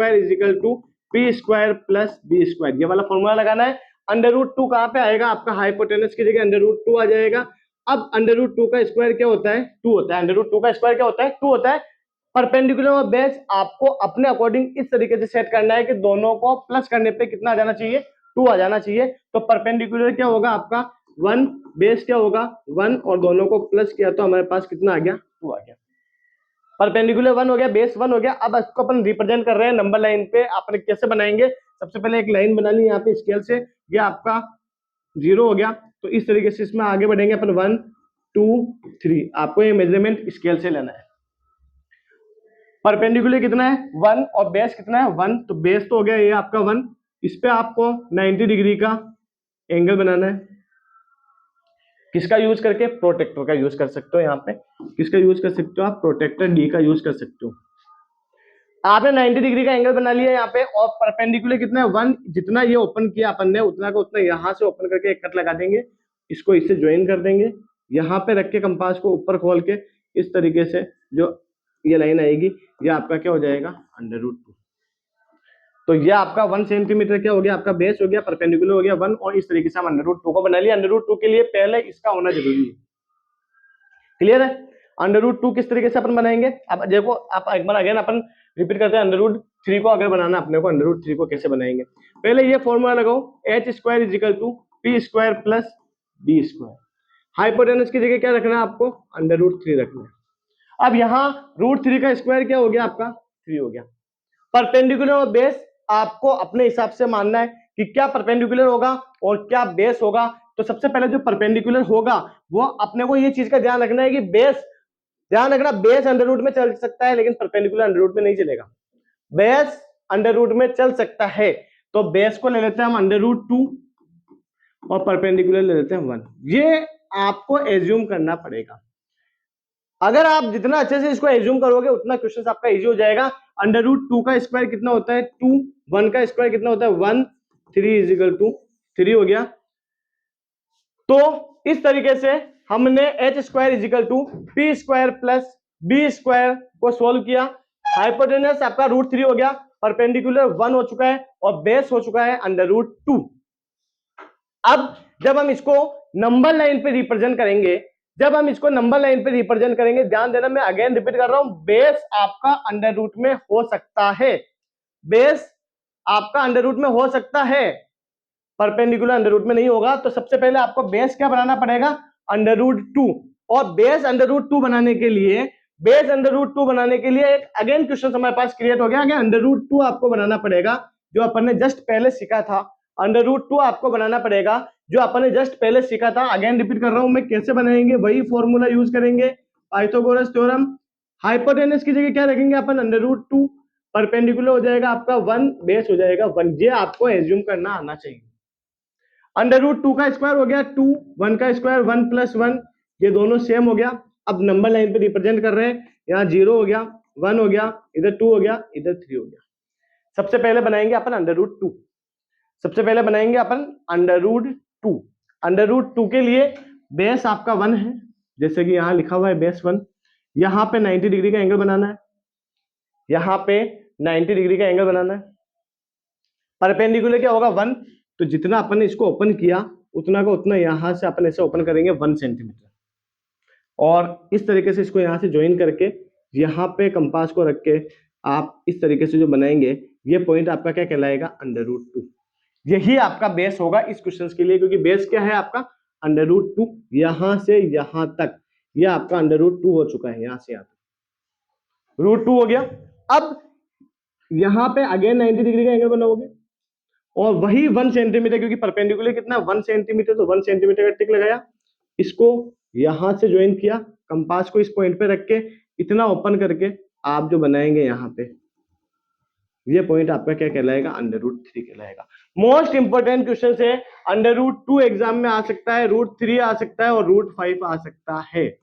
p² + b², ये वाला फॉर्मूला लगाना है। √2 कहां पे आएगा, आपका हाइपोटेनस की जगह √2 आ जाएगा। अब √2 का स्क्वायर क्या होता है 2 होता है, √2 का स्क्वायर क्या होता है 2 होता है। परपेंडिकुलर और बेस आपको अपने अकॉर्डिंग इस तरीके से सेट करना है कि दोनों को प्लस करने पे कितना आ जाना चाहिए 2 आ जाना चाहिए। तो परपेंडिकुलर क्या होगा आपका 1, बेस क्या होगा 1, और दोनों को प्लस किया तो हमारे पास कितना आ गया 2 आ गया। परपेंडिकुलर 1 हो गया, बेस 1 हो गया। अब इसको अपन रिप्रेजेंट कर रहे हैं नंबर लाइन पे, आपने कैसे बनाएंगे, सबसे पहले एक लाइन बना ली यहाँ पे स्केल से, ये आपका 0 हो गया। तो इस तरीके से इसमें आगे बढ़ेंगे अपन 1 2 3, आपको ये मेजरमेंट स्केल से लेना है। परपेंडिकुलर कितना है 1 और बेस कितना है 1, तो बेस तो हो गया ये आपका 1, इस पे आपको 90 डिग्री का एंगल बनाना है। किसका यूज करके, प्रोटेक्टर का यूज कर सकते हो। यहाँ पे किसका यूज कर सकते हो आप, प्रोटेक्टर डी का यूज कर सकते हो। आपने 90 डिग्री का एंगल बना लिया यहाँ पे, और परपेंडिकुलर कितना है 1, जितना ये ओपन किया अपन ने उतना का उतना यहाँ से ओपन करके एक कट लगा देंगे, इसको इससे ज्वाइन कर देंगे, यहाँ पे रख के कंपास को ऊपर खोल के इस तरीके से जो ये लाइन आएगी ये आपका क्या हो जाएगा √2। तो ये आपका 1 सेंटीमीटर क्या हो गया, आपका बेस हो गया, परपेंडिकुलर हो गया 1, और इस तरीके से हम √2 को बना लिया। √2 के लिए पहले इसका होना जरूरी है, क्लियर है। √2 किस तरीके से अपन बनाएंगे, अब देखो आप एक बार अगेन अपन रिपीट करते हैं। √3 को अगर बनाना अपने को, √3 को कैसे बनाएंगे, पहले ये फॉर्मूला लगाओ h² = p² + b²। हाइपोटेनस की जगह क्या रखना है आपको √3 रखना है। अब यहाँ √3 का स्क्वायर क्या हो गया आपका 3 हो गया। परपेंडिकुलर और बेस आपको अपने हिसाब से मानना है कि क्या परपेंडिकुलर होगा और क्या बेस होगा। तो सबसे पहले जो परपेंडिकुलर होगा वो अपने को ये चीज का ध्यान रखना है कि बेस, ध्यान रखना बेस अंडर में चल सकता है लेकिन परपेंडिकुलर अंडर में नहीं चलेगा। बेस अंडर में चल सकता है, तो बेस को ले लेते हैं हम √2 और परपेंडिकुलर ले लेते हैं 1। ये आपको एज्यूम करना पड़ेगा। अगर आप जितना अच्छे से इसको एज्यूम करोगे उतना क्वेश्चन आपका इजी हो जाएगा। √2 का स्क्वायर कितना होता है 2, 1 का स्क्वायर कितना होता है 1, 3 = 3 हो गया। तो इस तरीके से हमने h² = p² + b² को सोल्व किया। हाइपोटेनस आपका √3 हो गया, परपेंडिकुलर 1 हो चुका है और बेस हो चुका है √2। अब जब हम इसको नंबर लाइन पे रिप्रेजेंट करेंगे, जब हम इसको नंबर लाइन पे रिप्रेजेंट करेंगे, ध्यान देना मैं अगेन रिपीट कर रहा हूं, बेस आपका अंडर में हो सकता है, बेस आपका अंडर में हो सकता है, परपेंडिकुलर अंडर में नहीं होगा। तो सबसे पहले आपको बेस क्या बनाना पड़ेगा √2, और बेस √2 बनाने के लिए, बेस √2 बनाने के लिए एक अगेन क्वेश्चन हमारे पास क्रिएट हो गया कि √2 आपको बनाना पड़ेगा, जो अपन ने जस्ट पहले सीखा था। √2 आपको बनाना पड़ेगा जो अपन ने जस्ट पहले सीखा था। अगेन रिपीट कर रहा हूं मैं, कैसे बनाएंगे, वही फॉर्मूला यूज करेंगे, पाइथागोरस थ्योरम। हाइपोटेनस की जगह क्या रखेंगे अपन √2, परपेंडिकुलर हो जाएगा आपका 1, बेस हो जाएगा 1। ये आपको एज्यूम करना आना चाहिए। √2 का स्क्वायर हो गया 2, 1 का स्क्वायर 1 + 1, ये दोनों सेम हो गया। अब नंबर लाइन पे रिप्रेजेंट कर रहे हैं, यहाँ 0 हो गया, 1 हो गया, इधर 2 हो गया, इधर 3 हो गया। सबसे पहले बनाएंगे अपन √2, सबसे पहले बनाएंगे अपन √2। √2 के लिए बेस आपका 1 है, जैसे कि यहाँ लिखा हुआ है बेस 1, यहाँ पे 90 डिग्री का एंगल बनाना है, यहाँ पे 90 डिग्री का एंगल बनाना है। परपेंडिकुलर क्या होगा 1, तो जितना अपन ने इसको ओपन किया उतना का उतना यहां से अपन ऐसे ओपन करेंगे 1 सेंटीमीटर, और इस तरीके से इसको यहां से ज्वाइन करके यहाँ पे कंपास को रख के आप इस तरीके से जो बनाएंगे, ये पॉइंट आपका क्या कहलाएगा, √2। यही आपका बेस होगा इस क्वेश्चन के लिए, क्योंकि बेस क्या है आपका √2, यहां से यहां तक यह आपका √2 हो चुका है, यहां से यहां तक √2 हो गया। अब यहां पे अगेन 90 डिग्री का एंगल बनाओगे और वही 1 सेंटीमीटर, क्योंकि परपेंडिकुलर कितना 1 सेंटीमीटर, तो 1 सेंटीमीटर का टिक लगाया, इसको यहां से ज्वाइन किया, कंपास को इस पॉइंट पे रख के इतना ओपन करके आप जो बनाएंगे यहाँ पे, ये पॉइंट आपका क्या कहलाएगा, √3 कहलाएगा। मोस्ट इंपोर्टेंट क्वेश्चन है, √2 एग्जाम में आ सकता है, √3 आ सकता है और √5 आ सकता है।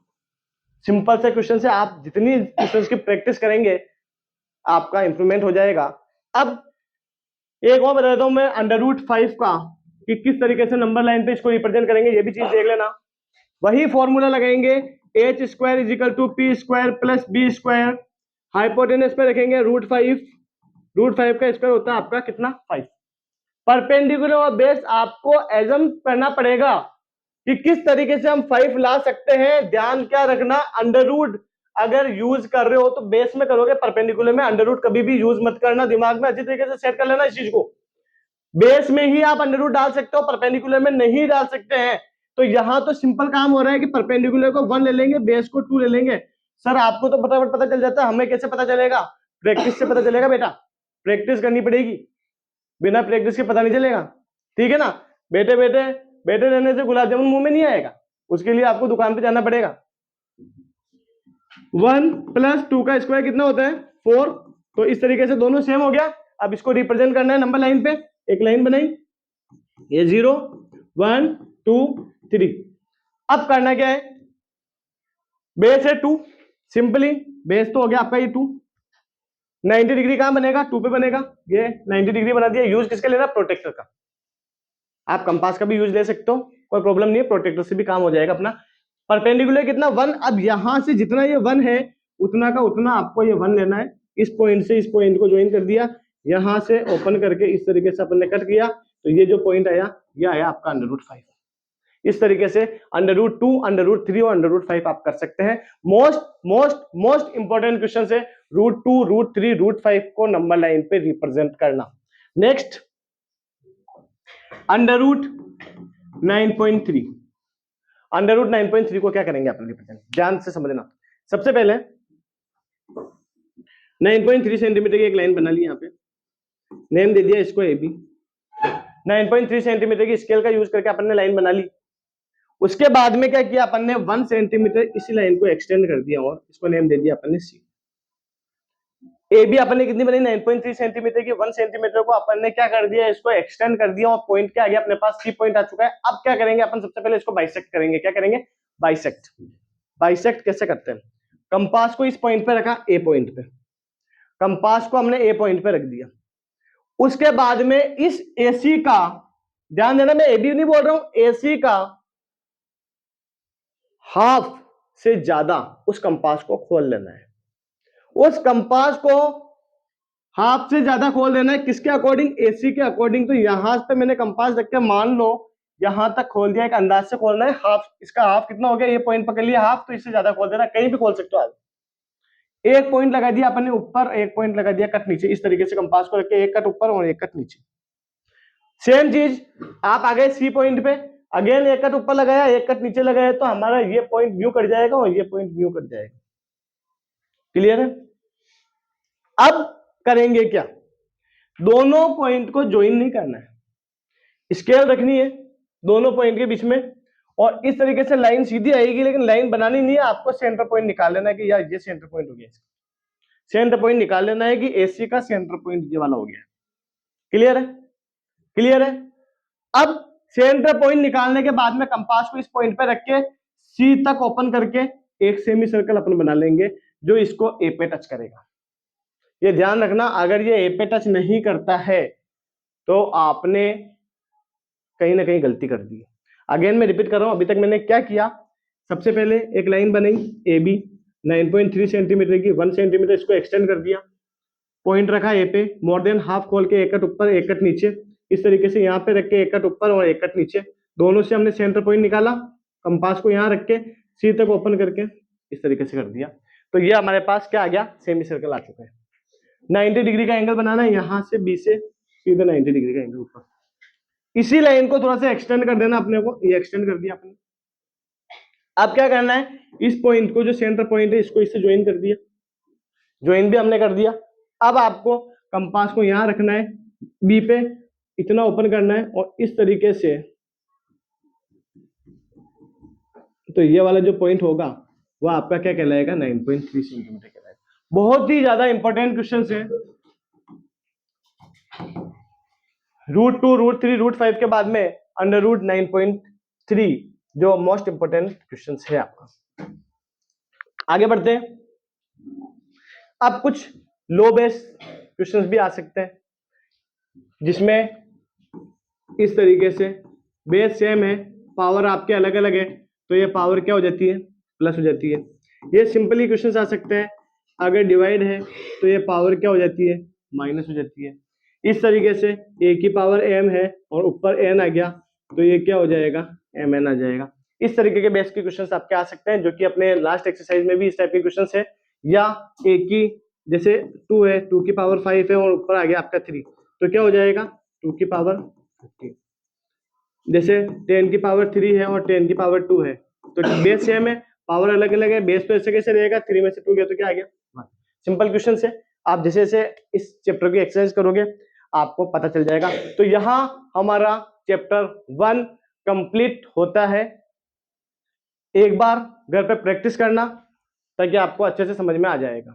सिंपल से क्वेश्चन से आप जितनी क्वेश्चन की प्रैक्टिस करेंगे आपका इंप्रूवमेंट हो जाएगा। अब एक और बता देता हूं मैं √5 का कि किस तरीके से नंबर लाइन पे इसको रिप्रेजेंट करेंगे, ये भी चीज देख लेना। वही फॉर्मूला लगाएंगे, h² = p² + b², हाइपोटेनस पे रखेंगे √5, √5 का स्क्वायर होता है आपका कितना 5। परपेंडिकुलर और बेस आपको एजम करना पड़ेगा कि किस तरीके से हम 5 ला सकते हैं। ध्यान क्या रखना, अंडर अगर यूज कर रहे हो तो बेस में करोगे, परपेंडिकुलर में अंडर कभी भी यूज मत करना। दिमाग में अच्छी तरीके से सेट कर लेना इस चीज को, बेस में ही आप अंडर डाल सकते हो, परपेंडिकुलर में नहीं डाल सकते हैं। तो यहां तो सिंपल काम हो रहा है कि परपेंडिकुलर को 1 ले लेंगे, बेस को 2 ले लेंगे। सर आपको तो फटाफट पता चल जाता है, हमें कैसे पता चलेगा, प्रैक्टिस से पता चलेगा बेटा, प्रैक्टिस करनी पड़ेगी, बिना प्रैक्टिस के पता नहीं चलेगा, ठीक है ना। बेटे बेटे बेटे रहने से गुलाब जामुन मुंह में नहीं आएगा, उसके लिए आपको दुकान पे जाना पड़ेगा। 1 + 2 का स्क्वायर कितना होता है 4, तो इस तरीके से दोनों सेम हो गया। अब इसको रिप्रेजेंट करना है नंबर लाइन पे, एक लाइन बनाई, ये 0 1 2 3। अब करना क्या है, बेस है 2, सिंपली बेस तो हो गया आपका ये 2, 90 डिग्री कहां बनेगा 2 पे बनेगा, ये 90 डिग्री बना दिया। यूज किसके लेना, प्रोटेक्टर का। आप कंपास का भी यूज ले सकते हो, कोई प्रॉब्लम नहीं है, प्रोटेक्टर से भी काम हो जाएगा अपना। परपेंडिकुलर कितना 1, अब यहां से जितना ये 1 है उतना का उतना आपको ये 1 लेना है। इस पॉइंट से इस पॉइंट को ज्वाइन कर दिया, यहां से ओपन करके इस तरीके से अपन ने कट किया, तो ये जो पॉइंट आया ये आया आपका √5। इस तरीके से √2, √3 और √5 आप कर सकते हैं। मोस्ट इंपॉर्टेंट क्वेश्चन है √2, √3, √5 को नंबर लाइन पे रिप्रेजेंट करना। नेक्स्ट √9.3, √9.3 को क्या करेंगे अपन रिप्रेजेंट, ध्यान से समझना। सबसे पहले 9.3 सेंटीमीटर की एक लाइन बना ली, यहाँ पे नेम दे दिया इसको AB। 9.3 सेंटीमीटर की स्केल का यूज करके अपन ने लाइन बना ली। उसके बाद में क्या किया अपन ने, 1 सेंटीमीटर इसी लाइन को एक्सटेंड कर दिया और इसको नेम दे दिया अपन ने C। AB अपन ने कितनी बनी 9.3 सेंटीमीटर की, 1 सेंटीमीटर को अपन ने क्या कर दिया, इसको एक्सटेंड कर दिया और पॉइंट क्या आ गया अपने पास, C पॉइंट आ चुका है। अब क्या करेंगे अपन, सबसे पहले इसको बाइसेक्ट करेंगे। क्या करेंगे, बाइसेक्ट। बाइसेक्ट कैसे करते हैं, कंपास को इस पॉइंट पे रखा, A पॉइंट पे, कंपास को हमने A पॉइंट पे रख दिया। उसके बाद में इस AC का, ध्यान देना मैं AB नहीं बोल रहा हूं, AC का हाफ से ज्यादा उस कंपास को खोल लेना है। उस कंपास को हाफ से ज्यादा खोल देना है, किसके अकॉर्डिंग, AC के अकॉर्डिंग। तो यहां पे मैंने कंपास रख के मान लो यहां तक खोल दिया, एक अंदाज से खोलना है हाफ, इसका हाफ कितना हो गया, ये पॉइंट पकड़ लिया हाफ, तो इससे ज्यादा खोल देना, कहीं भी खोल सकते हो आप। एक पॉइंट लगा दिया अपन ने ऊपर, एक पॉइंट लगा दिया कट नीचे, इस तरीके से कंपास को रख के एक कट ऊपर और एक कट नीचे। सेम चीज आप आ गए C पॉइंट पे, अगेन एक कट ऊपर लगाया एक कट नीचे लगाया, तो हमारा ये पॉइंट व्यू कट जाएगा और ये पॉइंट व्यू कट जाएगा। क्लियर है। अब करेंगे क्या, दोनों पॉइंट को ज्वाइन नहीं करना है, स्केल रखनी है दोनों पॉइंट के बीच में और इस तरीके से लाइन सीधी आएगी, लेकिन लाइन बनानी नहीं है, आपको सेंटर पॉइंट निकाल लेना है कि यार ये सेंटर पॉइंट हो गया, सेंटर पॉइंट निकाल लेना है कि AC का सेंटर पॉइंट ये वाला हो गया। क्लियर है, क्लियर है। अब सेंटर पॉइंट निकालने के बाद में कंपास को इस पॉइंट पे रख के C तक ओपन करके एक सेमी सर्कल अपन बना लेंगे जो इसको A पे टच करेगा। ये ध्यान रखना, अगर ये A पे टच नहीं करता है तो आपने कहीं ना कहीं गलती कर दी। अगेन मैं रिपीट कर रहा हूं, अभी तक मैंने क्या किया, सबसे पहले एक लाइन बनाई AB, 9.3 सेंटीमीटर की 1 सेंटीमीटर इसको एक्सटेंड कर दिया, पॉइंट रखा ए पे, मोर देन हाफ खोल के एक कट ऊपर एक कट नीचे, इस तरीके से यहाँ पे रख के एक कट ऊपर और एक कट नीचे, दोनों से हमने सेंटर पॉइंट निकाला, कंपास को यहाँ रख के सी तक ओपन करके इस तरीके से कर दिया। तो ये हमारे पास क्या आ गया, सेमी सर्कल आ चुका है। 90 डिग्री का एंगल बनाना है, यहाँ से बी से सीधे 90 डिग्री का एंगल ऊपर, इसी लाइन को थोड़ा सा एक्सटेंड कर देना अपने को, ये एक्सटेंड कर दिया अपने। अब क्या करना है, इस पॉइंट को जो सेंटर पॉइंट है इसको इससे ज्वाइन कर दिया, ज्वाइन भी हमने कर दिया। अब आपको कंपास को यहां रखना है, बी पे इतना ओपन करना है और इस तरीके से, तो ये वाला जो पॉइंट होगा वो आपका क्या कहलाएगा, 9.3 सेंटीमीटर कहलाएगा। बहुत ही ज्यादा इंपॉर्टेंट क्वेश्चन है, √2, √3, √5 के बाद में अंडर रूट 9.3 जो मोस्ट इंपोर्टेंट क्वेश्चन है आपका। आगे बढ़ते हैं। अब कुछ लो बेस क्वेश्चंस भी आ सकते हैं, जिसमें इस तरीके से बेस सेम है, पावर आपके अलग अलग है, तो ये पावर क्या हो जाती है, प्लस हो जाती है। ये सिंपली क्वेश्चंस आ सकते हैं, अगर डिवाइड है तो ये पावर क्या हो जाती है, माइनस हो जाती है। इस तरीके से a की पावर m है और ऊपर n आ गया, तो ये क्या हो जाएगा, mn आ जाएगा। इस तरीके के बेस के क्वेश्चंस आपके आ सकते हैं, जो कि अपने लास्ट एक्सरसाइज में भी इस टाइप के क्वेश्चंस है। या a की जैसे 2 है, 2 की पावर 5 है और ऊपर आ गया आपका 3, तो क्या हो जाएगा 2 की पावर 15। जैसे 10 की पावर 3 है और 10 की पावर 2 है, तो बेस सेम है, पावर अलग अलग है, बेस तो ऐसे कैसे रहेगा, 3 में से 2 गया तो क्या आ गया। सिंपल क्वेश्चन है, आप जैसे जैसे इस चैप्टर की एक्सरसाइज करोगे आपको पता चल जाएगा। तो यहां हमारा चैप्टर 1 कंप्लीट होता है। एक बार घर पे प्रैक्टिस करना ताकि आपको अच्छे से समझ में आ जाएगा।